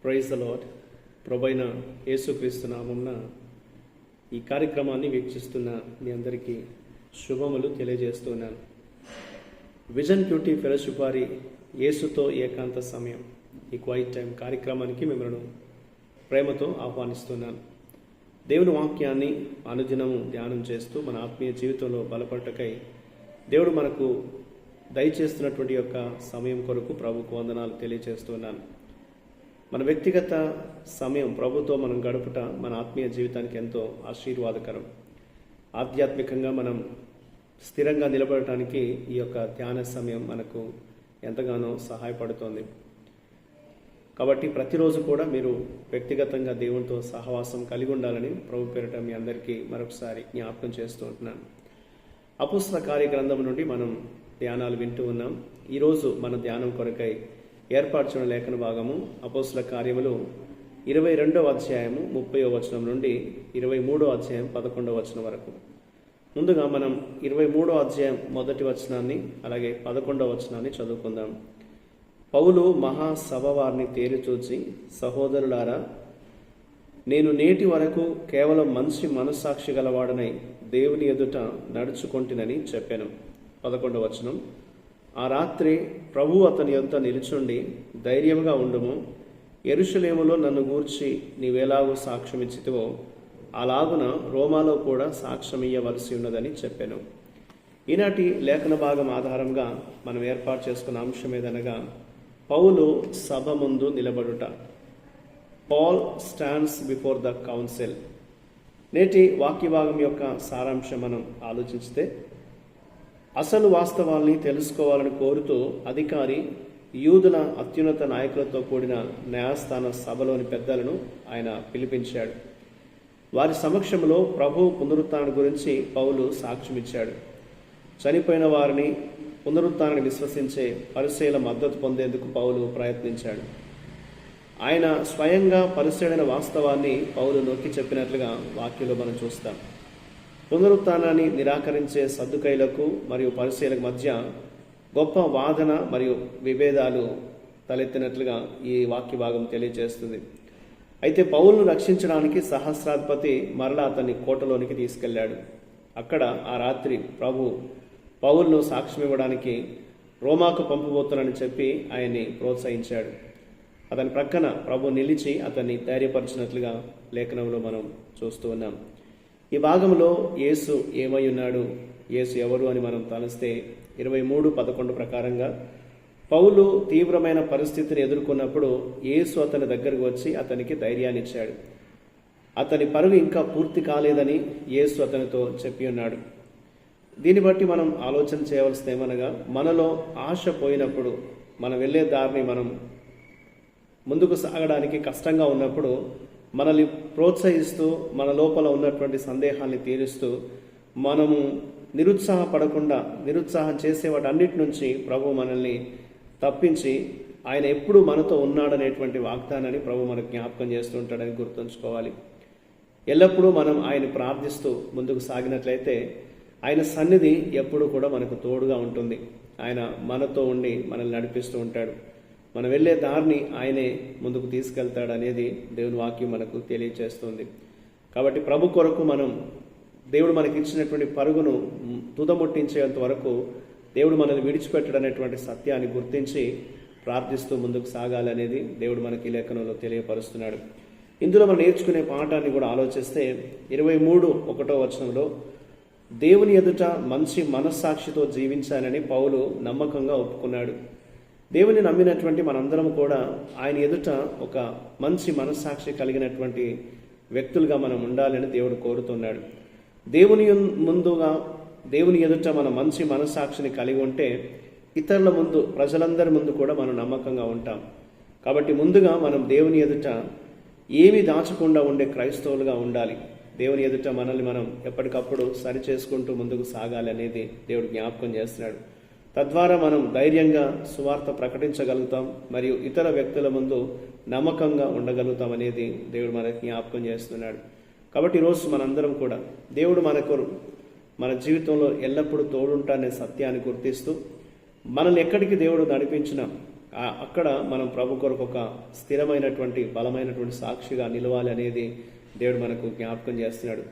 Praise the lord. ప్రభైన యేసుక్రీస్తు నామమున ఈ కార్యక్రమాన్ని వీక్షిస్తున్న మీ అందరికీ శుభములు తెలియజేస్తున్నాను. విజన్ క్యూటీ ఫెలోషిప్ వారి యేసుతో ఏకాంత సమయం, ఈ క్వైట్ టైం కార్యక్రమానికి మిమ్మల్ని ప్రేమతో ఆహ్వానిస్తున్నాను. దేవుని వాక్యాన్ని అనుదినము ధ్యానం చేస్తూ మన ఆత్మీయ జీవితంలో బలపడటకై దేవుడు మనకు దయచేస్తున్నటువంటి యొక్క సమయం కొరకు ప్రభుకు వందనాలు తెలియజేస్తున్నాను. మన వ్యక్తిగత సమయం ప్రభుతో మనం గడుపుట మన ఆత్మీయ జీవితానికి ఎంతో ఆశీర్వాదకరం. ఆధ్యాత్మికంగా మనం స్థిరంగా నిలబడటానికి ఈ యొక్క ధ్యాన సమయం మనకు ఎంతగానో సహాయపడుతోంది. కాబట్టి ప్రతిరోజు కూడా మీరు వ్యక్తిగతంగా దేవునితో సహవాసం కలిగి ఉండాలని ప్రభు పేరిట మీ అందరికీ మరొకసారి జ్ఞాపకం చేస్తూ ఉంటున్నాను. అపోస్తల కార్య గ్రంథం నుండి మనం ధ్యానాలు వింటూ ఉన్నాం. ఈరోజు మన ధ్యానం కొరకై ఏర్పరచిన లేఖన భాగము అపోస్తల కార్యములు 22వ అధ్యాయము 30వ వచనం నుండి 23వ అధ్యాయం 11వ వచనం వరకు. ముందుగా మనం 23వ అధ్యాయం మొదటి వచనాన్ని అలాగే 11వ వచనాన్ని చదువుకుందాం. పౌలు మహాసభ వారిని తేరిచూచి, సహోదరులారా, నేను నేటి వరకు కేవలం మంచి మనస్సాక్షి గలవాడనై దేవుని ఎదుట నడుచుకొంటినని చెప్పాను. 11వ వచనం, ఆ రాత్రి ప్రభు అతని యొద్ద నిలుచుండి, ధైర్యంగా ఉండుము, యెరూషలేములో నన్ను గూర్చి నీవెలాగూ సాక్ష్యమిచ్చితివో అలాగున రోమాలో కూడా సాక్ష్యమియ్యవలసి ఉన్నదని చెప్పాను. ఈనాటి లేఖన భాగం ఆధారంగా మనం ఏర్పాటు చేసుకున్న అంశం ఏదనగా పౌలు సభ ముందు నిలబడుట. Paul stands before the council. నేటి వాక్య భాగం యొక్క సారాంశం మనం ఆలోచిస్తే, అసలు వాస్తవాల్ని తెలుసుకోవాలని కోరుతూ అధికారి యూదుల అత్యున్నత నాయకులతో కూడిన న్యాయస్థాన సభలోని పెద్దలను ఆయన పిలిపించాడు. వారి సమక్షంలో ప్రభు పునరుత్థానం గురించి పౌలు సాక్ష్యమిచ్చాడు. చనిపోయిన వారిని పునరుత్థానాన్ని విశ్వసించే పరిసయ్యుల మద్దతు పొందేందుకు పౌలు ప్రయత్నించాడు. ఆయన స్వయంగా పరిసయ్యుడైన వాస్తవాన్ని పౌలు నొక్కి చెప్పినట్లుగా వాక్యంలో మనం చూస్తాం. పునరుత్థానాన్ని నిరాకరించే సద్దుకైలకు మరియు పరిసయ్యులకు మధ్య గొప్ప వాదన మరియు విభేదాలు తలెత్తినట్లుగా ఈ వాక్య భాగం తెలియజేస్తుంది. అయితే పౌలును రక్షించడానికి సహస్రాధిపతి మరలా అతన్ని కోటలోనికి తీసుకెళ్లాడు. అక్కడ ఆ రాత్రి పౌలును సాక్ష్యం ఇవ్వడానికి రోమాకు పంపబోతున్నానని చెప్పి ఆయన్ని ప్రోత్సహించాడు. అతని ప్రక్కన ప్రభు నిలిచి అతన్ని ధైర్యపరిచినట్లుగా లేఖనంలో మనం చూస్తూ ఉన్నాం. ఈ భాగంలో యేసు ఏమై ఉన్నాడు, యేసు ఎవరు అని మనం తలస్తే 23:11 ప్రకారంగా పౌలు తీవ్రమైన పరిస్థితిని ఎదుర్కొన్నప్పుడు యేసు అతని దగ్గరకు వచ్చి అతనికి ధైర్యాన్ని ఇచ్చాడు. అతని పరుగు ఇంకా పూర్తి కాలేదని యేసు అతనితో చెప్పి ఉన్నాడు. దీన్ని బట్టి మనం ఆలోచన చేయవలసింది ఏమనగా, మనలో ఆశ పోయినప్పుడు, మనం వెళ్ళే దారిని మనం ముందుకు సాగడానికి కష్టంగా ఉన్నప్పుడు మనల్ని ప్రోత్సహిస్తూ, మన లోపల ఉన్నటువంటి సందేహాన్ని తీరుస్తూ, మనము నిరుత్సాహపడకుండా నిరుత్సాహం చేసే వాటన్నిటి నుంచి ప్రభు మనల్ని తప్పించి ఆయన ఎప్పుడు మనతో ఉన్నాడనేటువంటి వాగ్దానాన్ని ప్రభు మనకు జ్ఞాపకం చేస్తూ ఉంటాడని గుర్తుంచుకోవాలి. ఎల్లప్పుడూ మనం ఆయన ప్రార్థిస్తూ ముందుకు సాగినట్లయితే ఆయన సన్నిధి ఎప్పుడూ కూడా మనకు తోడుగా ఉంటుంది. ఆయన మనతో ఉండి మనల్ని నడిపిస్తూ ఉంటాడు. మనం వెళ్ళే దారిని ఆయనే ముందుకు తీసుకెళ్తాడు అనేది దేవుని వాక్యం మనకు తెలియజేస్తుంది. కాబట్టి ప్రభు కొరకు మనం దేవుడు మనకి ఇచ్చినటువంటి పరుగును తుదముట్టించేంత వరకు దేవుడు మనల్ని విడిచిపెట్టడనేటువంటి సత్యాన్ని గుర్తించి ప్రార్థిస్తూ ముందుకు సాగాలనేది దేవుడు మనకి లేఖనంలో తెలియపరుస్తున్నాడు. ఇందులో మనం నేర్చుకునే పాఠాన్ని కూడా ఆలోచిస్తే 23:1 వచనంలో, దేవుని ఎదుట మంచి మనస్సాక్షితో జీవించాలని పౌలు నమ్మకంగా ఒప్పుకున్నాడు. దేవుని నమ్మినటువంటి మనందరం కూడా ఆయన ఎదుట ఒక మంచి మనస్సాక్షి కలిగినటువంటి వ్యక్తులుగా మనం ఉండాలని దేవుడు కోరుతున్నాడు. దేవుని ఎదుట మన మంచి మనస్సాక్షిని కలిగి ఉంటే ఇతరుల ముందు, ప్రజలందరి ముందు కూడా మనం నమ్మకంగా ఉంటాం. కాబట్టి ముందుగా మనం దేవుని ఎదుట ఏమీ దాచకుండా ఉండే క్రైస్తవులుగా ఉండాలి. దేవుని ఎదుట మనల్ని మనం ఎప్పటికప్పుడు సరి చేసుకుంటూ ముందుకు సాగాలి అనేది దేవుడు జ్ఞాపకం చేస్తున్నాడు. తద్వారా మనం ధైర్యంగా సువార్త ప్రకటించగలుగుతాం మరియు ఇతర వ్యక్తుల ముందు నమ్మకంగా ఉండగలుగుతాం అనేది దేవుడు మనకి జ్ఞాపకం చేస్తున్నాడు. కాబట్టి ఈరోజు మనందరం కూడా దేవుడు మన జీవితంలో ఎల్లప్పుడూ తోడుంటానే సత్యాన్ని గుర్తిస్తూ మనల్ని ఎక్కడికి దేవుడు నడిపించినా అక్కడ మనం ప్రభు కొరకు ఒక స్థిరమైనటువంటి బలమైనటువంటి సాక్షిగా నిలవాలి అనేది దేవుడు మనకు జ్ఞాపకం చేస్తున్నాడు.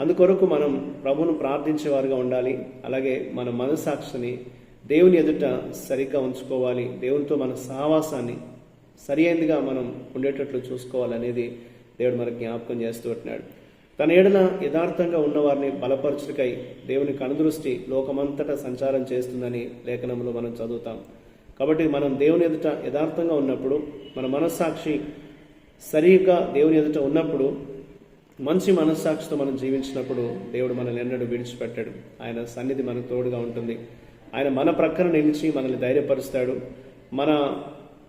అందుకొరకు మనం ప్రభువును ప్రార్థించేవారుగా ఉండాలి. అలాగే మన మనస్సాక్షిని దేవుని ఎదుట సరిగ్గా ఉంచుకోవాలి. దేవునితో మన సహవాసాన్ని సరి అయినదిగా మనం ఉండేటట్లు చూసుకోవాలనేది దేవుడు మనకు జ్ఞాపకం చేస్తూ ఉంటున్నాడు. తన ఎడల యథార్థంగా ఉన్నవారిని బలపరచుటకై దేవుని కనుదృష్టి లోకమంతటా సంచారం చేస్తుందని లేఖనంలో మనం చదువుతాం. కాబట్టి మనం దేవుని ఎదుట యథార్థంగా ఉన్నప్పుడు, మన మనస్సాక్షి సరిగ్గా దేవుని ఎదుట ఉన్నప్పుడు, మంచి మనస్సాక్షితో మనం జీవించినప్పుడు దేవుడు మనల్ని ఎన్నడూ విడిచిపెట్టాడు. ఆయన సన్నిధి మనకు తోడుగా ఉంటుంది. ఆయన మన ప్రక్కన నిలిచి మనల్ని ధైర్యపరుస్తాడు. మన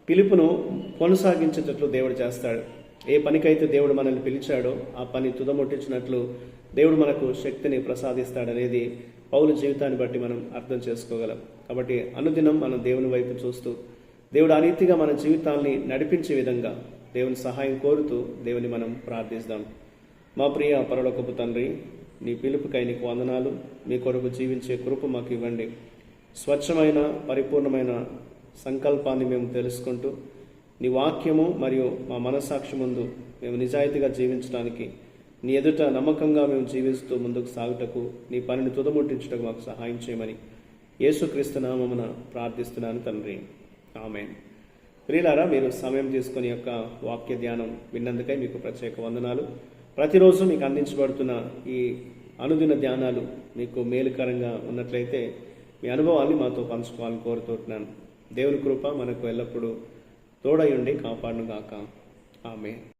పిలుపును కొనసాగించేటట్లు దేవుడు చేస్తాడు. ఏ పనికైతే దేవుడు మనల్ని పిలిచాడో ఆ పని తుదముట్టించినట్లు దేవుడు మనకు శక్తిని ప్రసాదిస్తాడనేది పౌలు జీవితాన్ని బట్టి మనం అర్థం చేసుకోగలం. కాబట్టి అనుదినం మనం దేవుని వైపు చూస్తూ దేవుడు అనీతిగా మన జీవితాన్ని నడిపించే విధంగా దేవుని సహాయం కోరుతూ దేవుని మనం ప్రార్థిస్తాం. మా ప్రియ పరలోకపు తండ్రి, నీ పిలుపుకై నీకు వందనాలు. మీ కొరకు జీవించే కృప మాకు ఇవ్వండి. స్వచ్ఛమైన పరిపూర్ణమైన సంకల్పాన్ని మేము తెలుసుకుంటూ నీ వాక్యము మరియు మా మనస్సాక్షి ముందు మేము నిజాయితీగా జీవించడానికి, నీ ఎదుట నమ్మకంగా మేము జీవిస్తూ ముందుకు సాగుటకు, నీ పనిని తుదముట్టించుటకు మాకు సహాయం చేయమని యేసుక్రీస్తు నామమున ప్రార్థిస్తున్నాను తండ్రి. ఆమేన్. ప్రియులారా, మీరు సమయం తీసుకుని యొక్క వాక్య ధ్యానం విన్నందుకై మీకు ప్రత్యేక వందనాలు. ప్రతిరోజు మీకు అందించబడుతున్న ఈ అనుదిన ధ్యానాలు మీకు మేలుకరంగా ఉన్నట్లయితే మీ అనుభవాన్ని మాతో పంచుకోవాలని కోరుతున్నాను. దేవుని కృప మనకు ఎల్లప్పుడూ తోడై ఉండి కాపాడును గాక. ఆమేన్.